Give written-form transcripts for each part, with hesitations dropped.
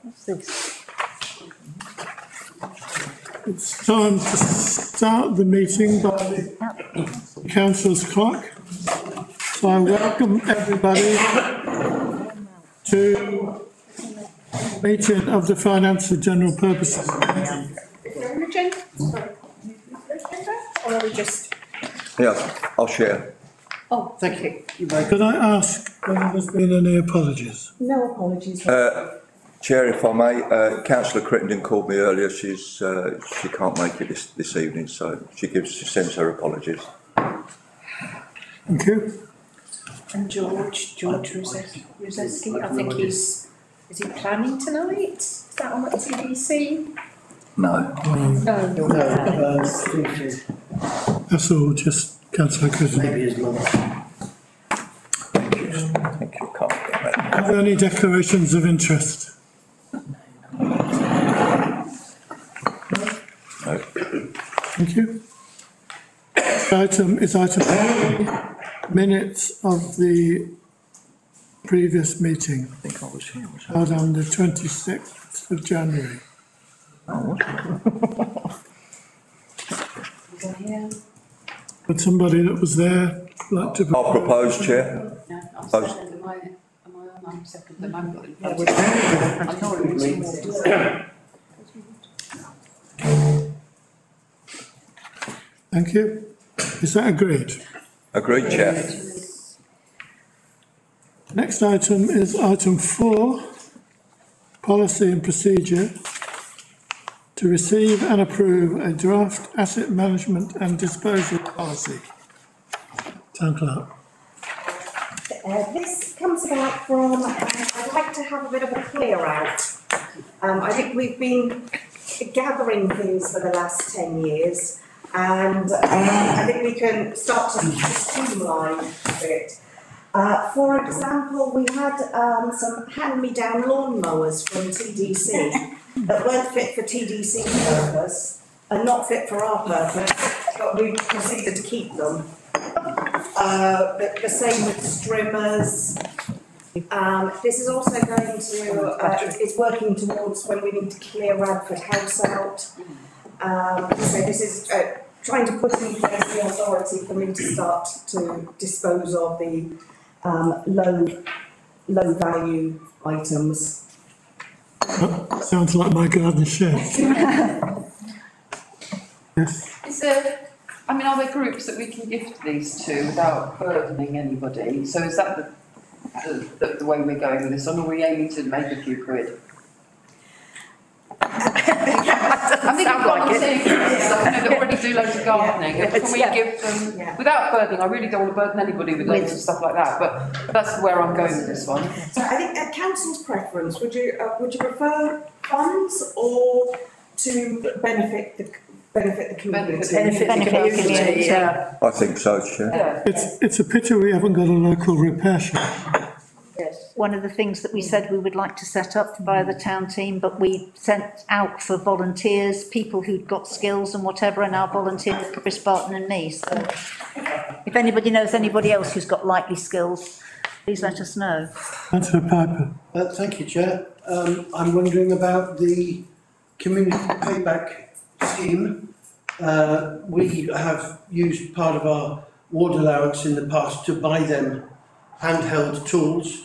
What's this? It's time to start the meeting by the council's clock. So I welcome everybody to the meeting of the Financial General Purposes. Is there an agenda? Sorry. Or are we just... Yeah, I'll share. Oh, thank you. Could I ask whether there's been any apologies? No apologies. Chair, if I may, Councillor Crittenden called me earlier. She can't make it this evening, so she sends her apologies. Thank you. And George Ruzeski, I think is he planning tonight? Is that on at TDC? No. No. That's all, just Councillor Crittenden. Maybe his mother. Thank you. Can't get that. Are there any declarations of interest? No. Thank you. Next item is item 4, minutes of the previous meeting, I think I was here. Was I? held on the 26th of January. Would somebody that was there like to... I'll propose, Chair. No, I'm second. Am I on? I'm second. The man got in front of me. I thought it was Thank you. Is that agreed? Agreed, Chair. Next item is item 4, policy and procedure, to receive and approve a draft asset management and disposal policy. Town Clerk. This comes about from, I'd like to have a bit of a clear out. I think we've been gathering things for the last 10 years, and I think we can start to streamline a bit. For example, we had some hand-me-down lawnmowers from TDC that weren't fit for TDC purpose and not fit for our purpose, but we proceeded to keep them. The same with streamers. This is also going to, it's working towards when we need to clear Radford House out. So this is trying to put in place the authority for me to start to dispose of the low value items. Sounds like my garden shed. Yes. Is there, I mean, are there groups that we can gift these to without burdening anybody? So is that the way we're going with this, or are we aiming to make a few quid? I think I've got that already do loads of gardening. Yeah. Can we give them, without burdening, I really don't want to burden anybody with loads of stuff like that, but that's where I'm going with this one. So I think at council's preference, would you prefer funds or to benefit the community? Benefit the community, yeah. I think so, Chair. Yeah. It's a pity we haven't got a local repair shop. Yes. One of the things that we said we would like to set up via the town team, but we sent out for volunteers, people who'd got skills and whatever, and our volunteers, Chris Barton and me. So if anybody knows anybody else who's got likely skills, please let us know. Councillor Piper. Thank you, Chair. I'm wondering about the community payback scheme. We have used part of our ward allowance in the past to buy them handheld tools,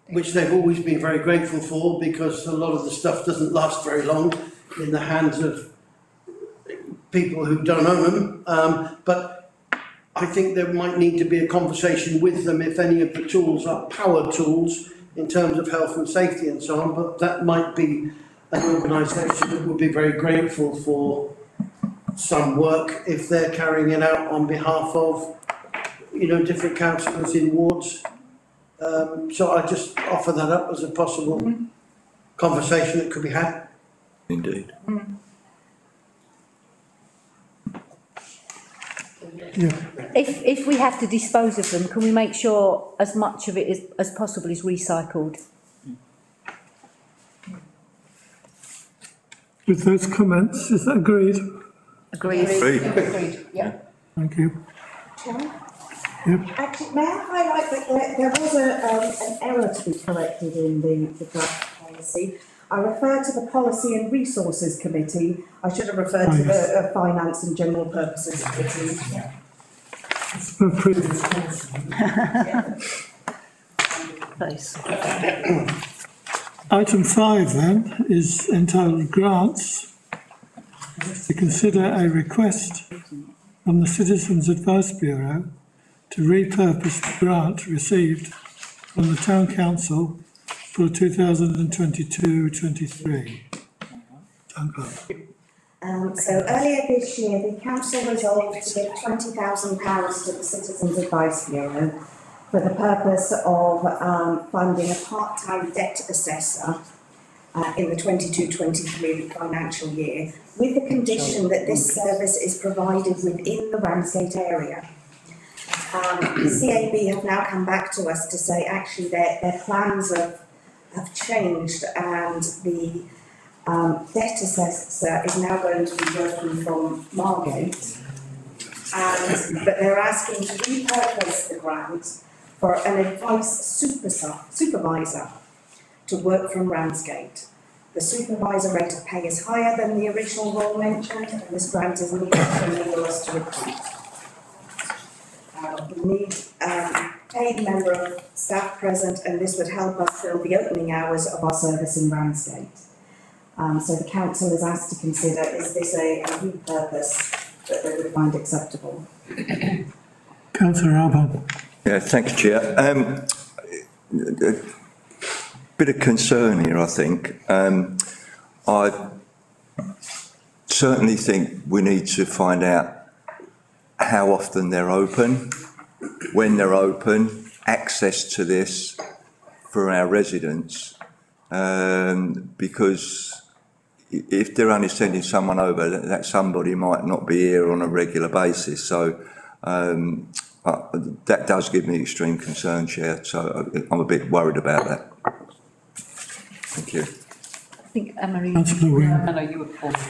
which they've always been very grateful for, because a lot of the stuff doesn't last very long in the hands of people who don't own them. But I think there might need to be a conversation with them if any of the tools are power tools in terms of health and safety and so on, but that might be an organisation that would be very grateful for some work if they're carrying it out on behalf of, you know, different councillors in wards. So I just offer that up as a possible conversation that could be had. Indeed. Yeah. If we have to dispose of them, can we make sure as much of it as possible is recycled? With those comments, is that agreed? Agreed. Agreed. Agreed, yeah. Thank you. Actually, may I highlight that there was an error to be corrected in the draft policy. I referred to the Policy and Resources Committee. I should have referred to the Finance and General Purposes Committee. For previous Place. Item 5 then is entitled Grants. To consider a request from the Citizens Advice Bureau to repurpose the grant received from the Town Council for 2022-23. Town Clerk. So earlier this year, the council resolved to give £20,000 to the Citizens Advice Bureau for the purpose of funding a part-time debt assessor in the 22-23 financial year, with the condition that this service is provided within the Ramsgate area. The CAB have now come back to us to say actually their plans have changed, and the debt assessor is now going to be working from Margate, but they're asking to repurpose the grant for an advice supervisor to work from Ramsgate. The supervisor rate of pay is higher than the original role mentioned, and this grant is needed to enable us to recruit. We need a paid member of staff present, and this would help us fill the opening hours of our service in Ramsgate. So the council is asked to consider, is this a new purpose that they would find acceptable? Councillor Alban. Yeah, thanks, Chair. A bit of concern here, I think. I certainly think we need to find out how often they're open, when they're open, access to this for our residents, because if they're only sending someone over, that somebody might not be here on a regular basis. So that does give me extreme concern, Chair. So I'm a bit worried about that. Thank you. I think Anne-Marie. I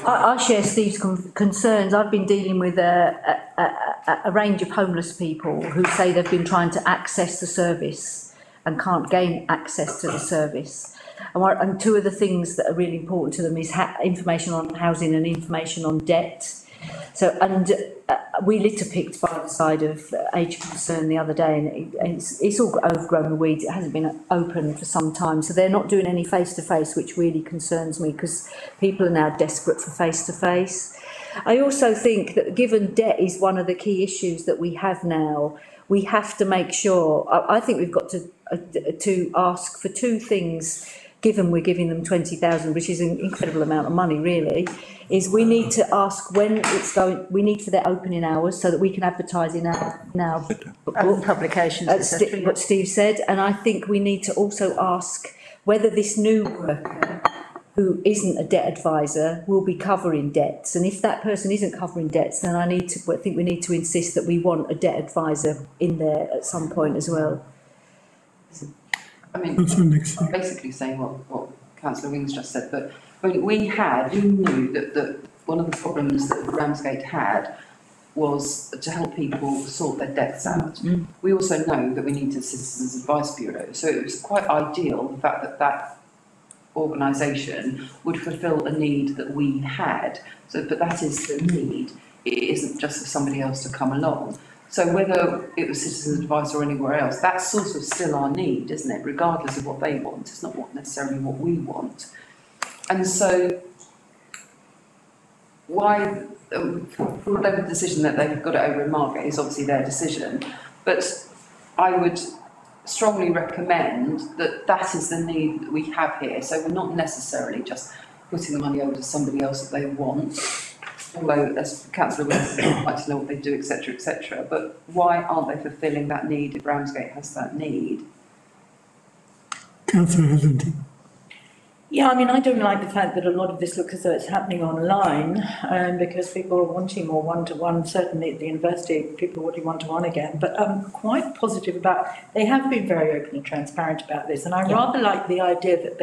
I share Steve's concerns. I've been dealing with a range of homeless people who say they've been trying to access the service and can't gain access to the service. And two of the things that are really important to them is information on housing and information on debt. So, and we litter picked by the side of Age Concern the other day, and it's all overgrown with weeds. It hasn't been open for some time, so they're not doing any face-to-face, which really concerns me, because people are now desperate for face-to-face. I also think that given debt is one of the key issues that we have now, we have to make sure, I think we've got to ask for two things, given we're giving them 20,000, which is an incredible amount of money, really, is we need to ask when it's going, we need for their opening hours so that we can advertise in our publications, what Steve said. And I think we need to also ask whether this new worker, who isn't a debt advisor, will be covering debts. And if that person isn't covering debts, then I think we need to insist that we want a debt advisor in there at some point as well. I mean, I'm basically saying what Councillor Wings just said, but I mean, we knew that one of the problems that Ramsgate had was to help people sort their debts out. We also know that we need a Citizens Advice Bureau, so it was quite ideal the fact that that organisation would fulfil a need that we had. So, but that is the need. It isn't just for somebody else to come along. So whether it was Citizens Advice or anywhere else, that's sort of still our need, isn't it? Regardless of what they want, it's not necessarily what we want. And so, why, for whatever decision that they've got it over in Margate is obviously their decision, but I would strongly recommend that that is the need that we have here. So we're not necessarily just putting the money over to somebody else that they want, although as Councillor Wilson would like to know what they do, etc., etc. But why aren't they fulfilling that need if Ramsgate has that need? Councillor Hetherington. Yeah, I mean, I don't like the fact that a lot of this looks as though it's happening online, because people are wanting more one-to-one. Certainly at the university, people are wanting one-to-one again. But I'm quite positive about, they have been very open and transparent about this. And I rather like the idea that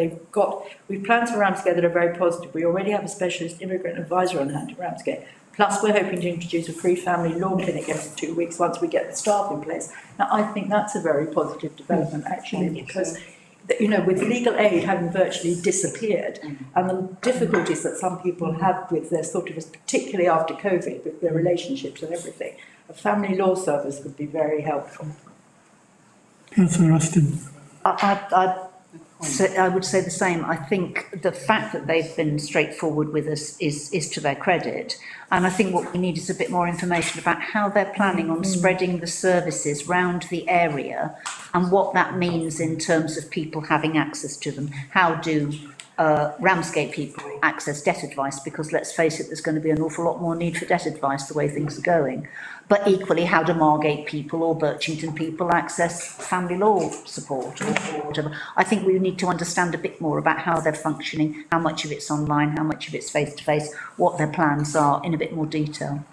we've plans for Ramsgate that are very positive. We already have a specialist immigrant advisor on hand at Ramsgate. Plus, we're hoping to introduce a free family law clinic every 2 weeks once we get the staff in place. Now, I think that's a very positive development, actually, because, you know, with legal aid having virtually disappeared, and the difficulties that some people have with their sort of, particularly after COVID, with their relationships and everything, a family law service would be very helpful. Councillor Austin. I would say the same. I think the fact that they've been straightforward with us is to their credit. And I think what we need is a bit more information about how they're planning on spreading the services round the area and what that means in terms of people having access to them. How do Ramsgate people access debt advice? Because let's face it, there's going to be an awful lot more need for debt advice the way things are going. But equally, how do Margate people or Birchington people access family law support or whatever? I think we need to understand a bit more about how they're functioning, how much of it's online, how much of it's face-to-face, what their plans are in a bit more detail.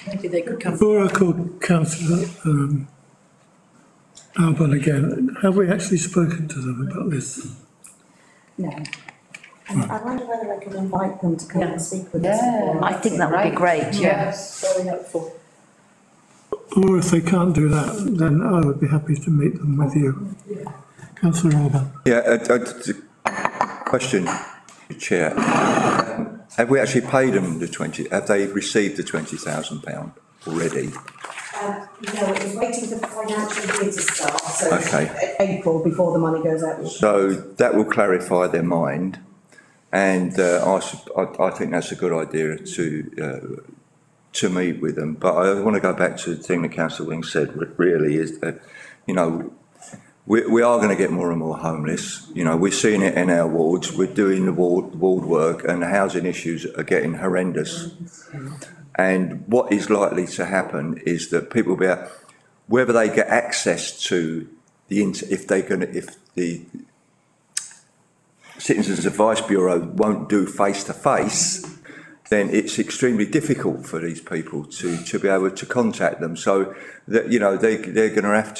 Maybe they could come. Before I call Councillor Alban again, have we actually spoken to them about this? No. I wonder whether I can invite them to come and speak with us. I think that would be great, Yes. Very helpful. Or if they can't do that, then I would be happy to meet them with you. Councillor Alban. Yeah, question, Chair. Have we actually paid them the 20, have they received the £20,000 already? No, it was waiting for the financial year to start, so Okay. April before the money goes out. So that will clarify their mind, and I think that's a good idea to meet with them. But I want to go back to the thing that Councillor Wing said. Really, is that, you know, we are going to get more and more homeless. You know, we're seeing it in our wards. We're doing the ward work, and the housing issues are getting horrendous. And what is likely to happen is that people will be out, whether they get access to the if the Citizens Advice Bureau won't do face to face, then it's extremely difficult for these people to be able to contact them. So that, you know, they're going to have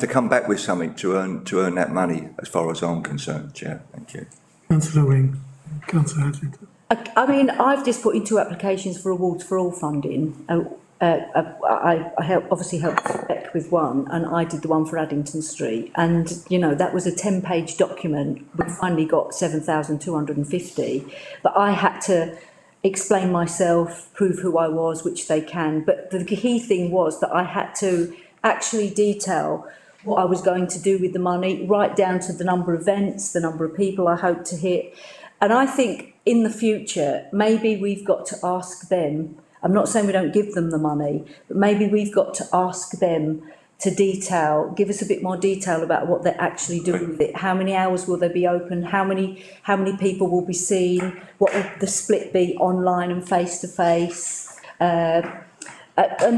to come back with something to earn that money, as far as I'm concerned. Chair, thank you. Councillor Wing. Councillor Hadlington. I mean, I've just put in 2 applications for Awards for All funding. I obviously helped Beck with one, and I did the one for Addington Street. And, you know, that was a 10-page document. We finally got 7,250. But I had to explain myself, prove who I was, which they can. But the key thing was that I had to actually detail what I was going to do with the money, right down to the number of events, the number of people I hope to hit. And I think in the future, maybe we've got to ask them, I'm not saying we don't give them the money, but maybe we've got to ask them to give us a bit more detail about what they're actually doing with it. How many hours will they be open? How many people will be seen? What will the split be online and face to face? And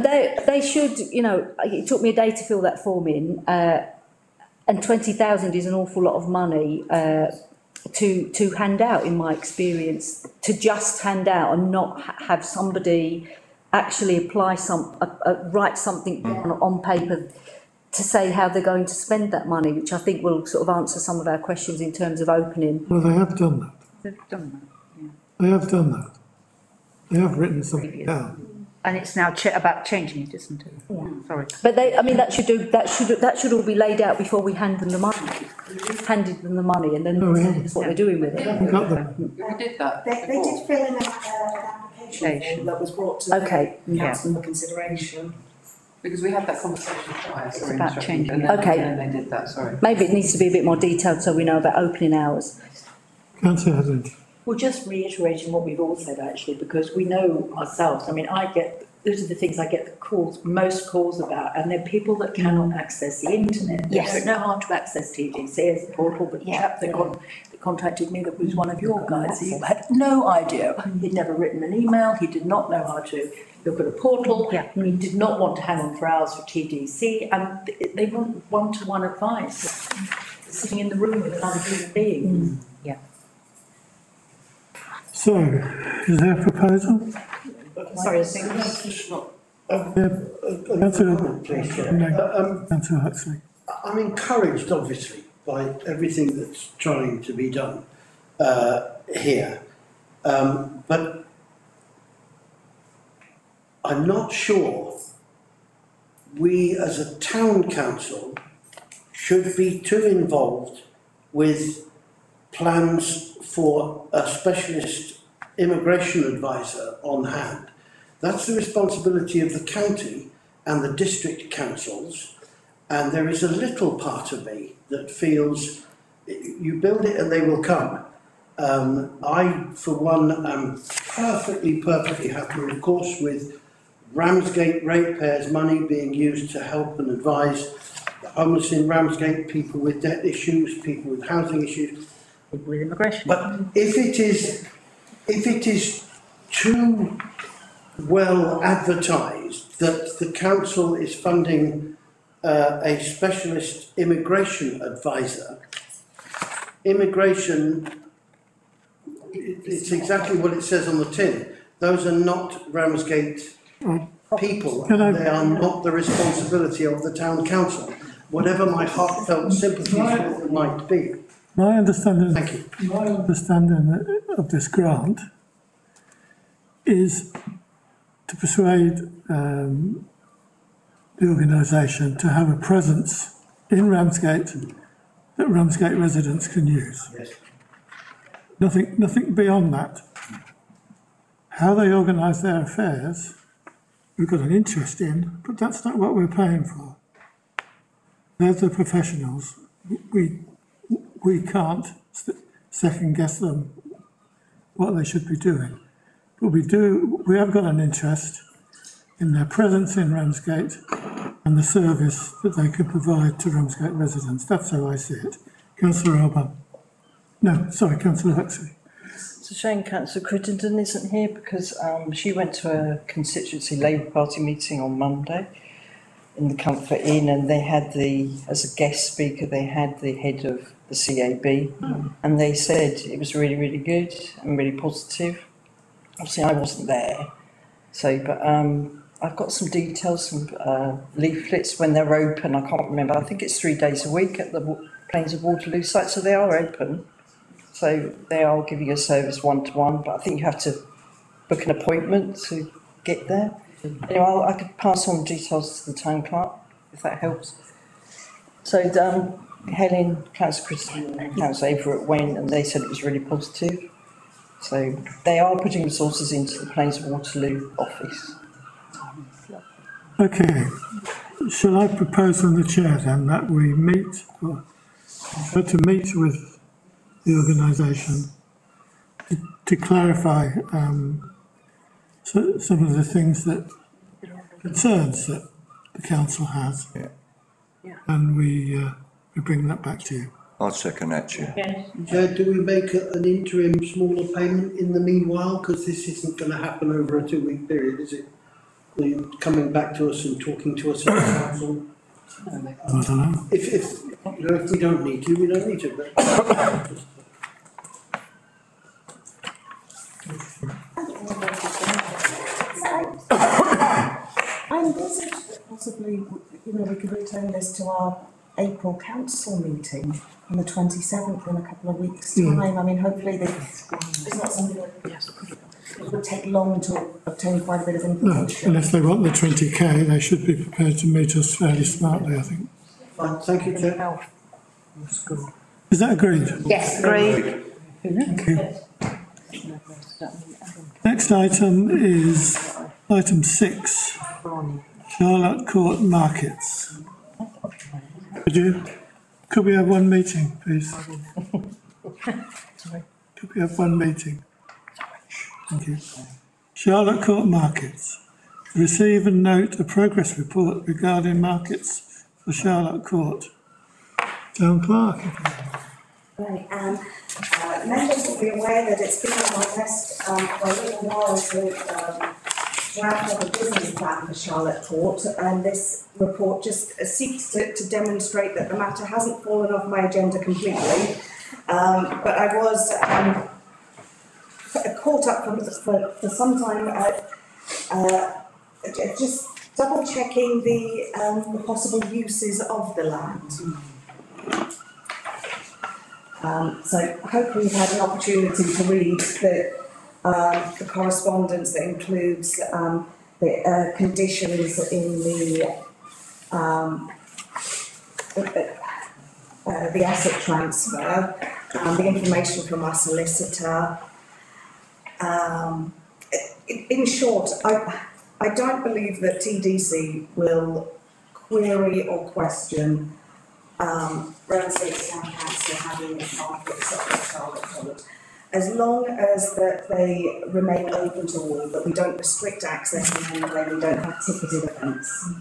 they should, you know, it took me a day to fill that form in, and 20,000 is an awful lot of money to hand out, in my experience, to just hand out and not have somebody actually write something down on paper to say how they're going to spend that money, which I think will sort of answer some of our questions in terms of opening. Well, they have done that. They've done that, yeah. They have done that. They have written something down. And it's now about changing it, isn't it? Yeah. Sorry. But that should all be laid out before we hand them the money. We've handed them the money, and then that's what they're doing with it. We got them. We did that They did fill in an application form that was brought to the council for consideration. Because we had that conversation prior, sorry. about changing and it. then they did that, sorry. Maybe it needs to be a bit more detailed so we know about opening hours. Councillor Hadlington. Well, just reiterating what we've all said, actually, because we know ourselves. I mean, those are the things I get most calls about, and they're people that cannot access the internet. Yes. They don't know how to access TGC as a portal, but the chap that contacted me, that was one of your guys, he had no idea. He'd never written an email, he did not know how to look at a portal, and he did not want to hang on for hours for TDC, and they want one-to-one advice, sitting in the room with another human being. So, is there a proposal? Sorry, I think Councillor Huxley. I'm encouraged, obviously, by everything that's trying to be done here. But I'm not sure we as a town council should be too involved with plans for a specialist immigration advisor on hand. That's the responsibility of the county and the district councils, and there is a little part of me that feels you build it and they will come. I, for one, am perfectly happy, of course, with Ramsgate ratepayers' money being used to help and advise the homeless in Ramsgate, people with debt issues, people with housing issues. With immigration. But if it is too well advertised that the council is funding a specialist immigration advisor, immigration, it's exactly what it says on the tin. Those are not Ramsgate people. They are not the responsibility of the town council, whatever my heartfelt sympathies with them might be. My understanding, Thank you. my understanding of this grant is to persuade the organisation to have a presence in Ramsgate that Ramsgate residents can use. Yes. Nothing beyond that. How they organise their affairs, we've got an interest in, but that's not what we're paying for. They're the professionals. We can't second guess them what they should be doing. But we have got an interest in their presence in Ramsgate and the service that they could provide to Ramsgate residents. That's how I see it. Councillor Alban. No, sorry, Councillor Huxley. It's a shame Councillor Crittenden isn't here because she went to a constituency Labour Party meeting on Monday in the Comfort Inn, and they had as a guest speaker, they had the head of the CAB, and they said it was really, really good and really positive. Obviously, I wasn't there, but I've got some details, some leaflets when they're open. I can't remember. I think it's 3 days a week at the Plains of Waterloo site, so they are open. So they are giving a service one-to-one, but I think you have to book an appointment to get there. Anyway, I could pass on details to the town clerk, if that helps. So Helen, Councillor Christian and Councillor Everett went, and they said it was really positive. So they are putting resources into the Plains of Waterloo office. Okay. Shall I propose from the chair then that we meet, or try to meet with the organisation to clarify some of the things concerns that the council has, and we bring that back to you. I'd second that, Chair. Chair, do we make an interim smaller payment in the meanwhile? Because this isn't going to happen over a 2-week period, is it? They're coming back to us and talking to us at the council. I don't know. If we don't need to, we don't need to. But I envisaged that possibly, we could return this to our April council meeting on the 27th in a couple of weeks' time. I mean, hopefully it's not something that would take long to obtain quite a bit of No, information. unless they want the 20k, they should be prepared to meet us fairly smartly, I think. fine, thank you, Chair. Is that agreed? Yes, agreed. Thank you. Next item is item 6, Charlotte Court Markets. Could we have one meeting, please? Could we have one meeting? Thank you. Charlotte Court Markets. Receive and note a progress report regarding markets for Charlotte Court. Town Clerk. Right, members will be aware that it's been on my desk for a little while to draft up a business plan for Charlotte Court, and this report just seeks to demonstrate that the matter hasn't fallen off my agenda completely. But I was caught up for some time just double checking the possible uses of the land. So hopefully you've had an opportunity to read the correspondence that includes the conditions in the asset transfer, the information from our solicitor. In short, I don't believe that TDC will query or question Ramsgate Town Council having conflicts of the as long as that they remain open to all, that we don't restrict access in any way, we don't have ticketed events.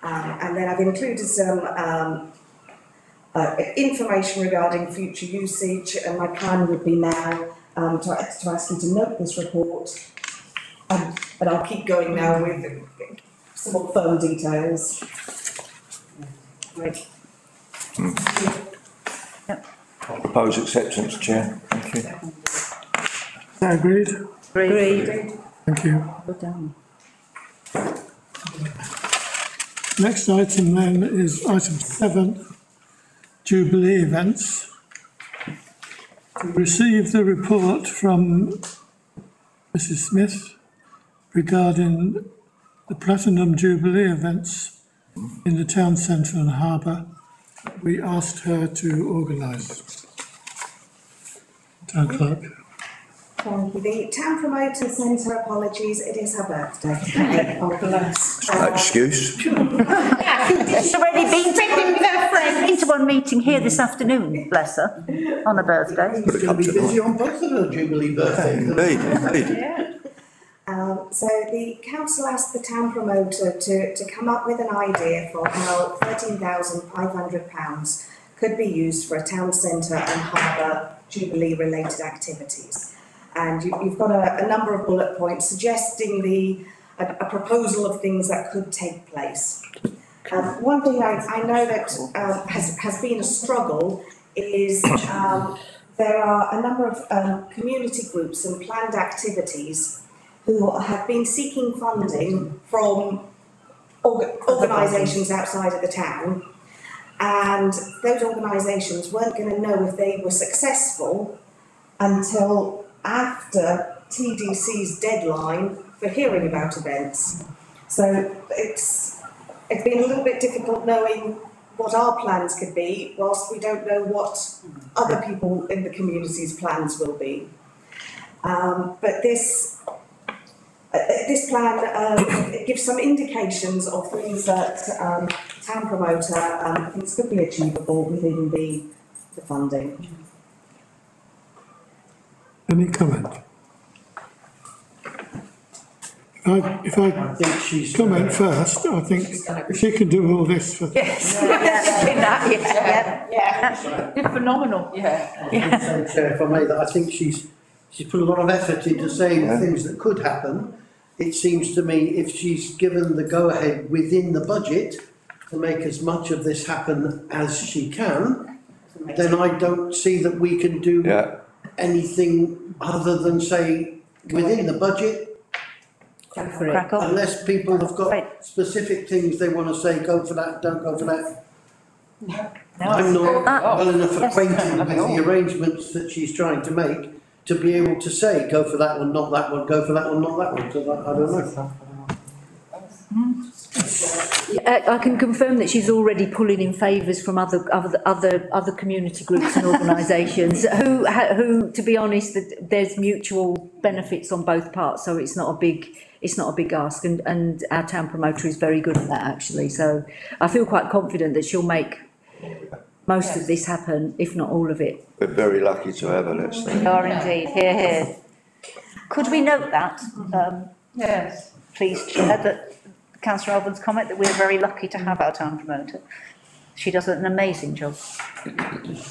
And then I've included some information regarding future usage, and my plan would be now to ask you to note this report, but I'll keep going now with some more firm details. Great. Propose acceptance, Chair. Thank you. Is that agreed? Agreed. Thank you. Well done. Next item then is item 7, Jubilee Events. To receive the report from Mrs Smith regarding the Platinum Jubilee events in the town centre and harbour. We asked her to organise. Town clerk. Thank you. The town promoter sends her apologies. It is her birthday. Oh, bless. Excuse? She's already been to one meeting here this afternoon, bless her, on her birthday. She's going to be busy on both of her Jubilee birthdays. Indeed. So the council asked the town promoter to come up with an idea for how £13,500 could be used for a town centre and harbour Jubilee related activities. And you've got a number of bullet points suggesting a proposal of things that could take place. One thing I know that has been a struggle is there are a number of community groups and planned activities who have been seeking funding from organisations outside of the town, and those organisations weren't going to know if they were successful until after TDC's deadline for hearing about events. So it's been a little bit difficult knowing what our plans could be, whilst we don't know what other people in the community's plans will be. But this plan it gives some indications of things that town promoter thinks could be achievable within the funding. Any comment? If I think she's comment first, I think if she can do all this for... Yes. You're phenomenal. Chair, if I may, that I think she's put a lot of effort into saying things that could happen. It seems to me if she's given the go-ahead within the budget to make as much of this happen as she can, then I don't see that we can do anything other than say within the budget, unless people have got specific things they want to say, go for that, don't go for that. I'm not well enough acquainted with the arrangements that she's trying to make to be able to say, go for that one, not that one, go for that one, not that one, so I don't know. I can confirm that she's already pulling in favours from other community groups and organisations who, to be honest, there's mutual benefits on both parts, so it's not a big ask, and our town promoter is very good at that actually. So I feel quite confident that she'll make most of this happen, if not all of it. We're very lucky to have her, let's say. We are indeed. Hear, hear. Could we note that? Yes. Please, Chair, that Councillor Alban's comment that we're very lucky to have our town promoter. She does an amazing job.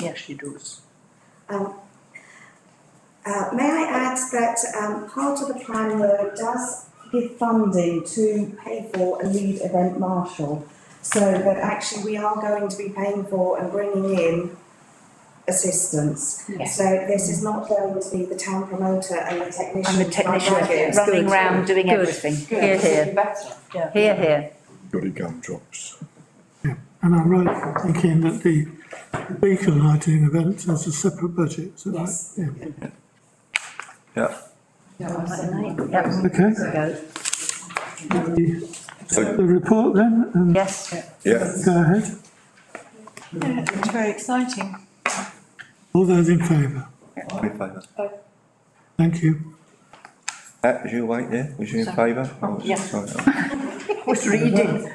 Yes, she does. May I add that part of the plan though does give funding to pay for a lead event marshal, so that actually we are going to be paying for and bringing in assistance. Yes. So this is not going to be the town promoter and the technician running around doing everything. Hear, hear. Hear, hear. Goody gumdrops. Yeah, and I'm right thinking that the beacon lighting event has a separate budget, is that right? Yeah. Okay. The report then, and Yes. Yeah. go ahead. Yeah, it's very exciting. All those in favour? I'm in favour. Thank you. Was you awake there? Was you in favour? Oh, yes. sorry. Was reading.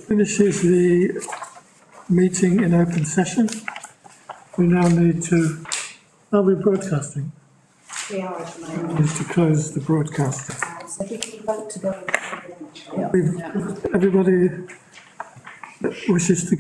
Finishes the meeting in open session. We now need to, are we broadcasting? We are at the moment. Need to close the broadcasting. So if we can vote to go. Everybody that wishes to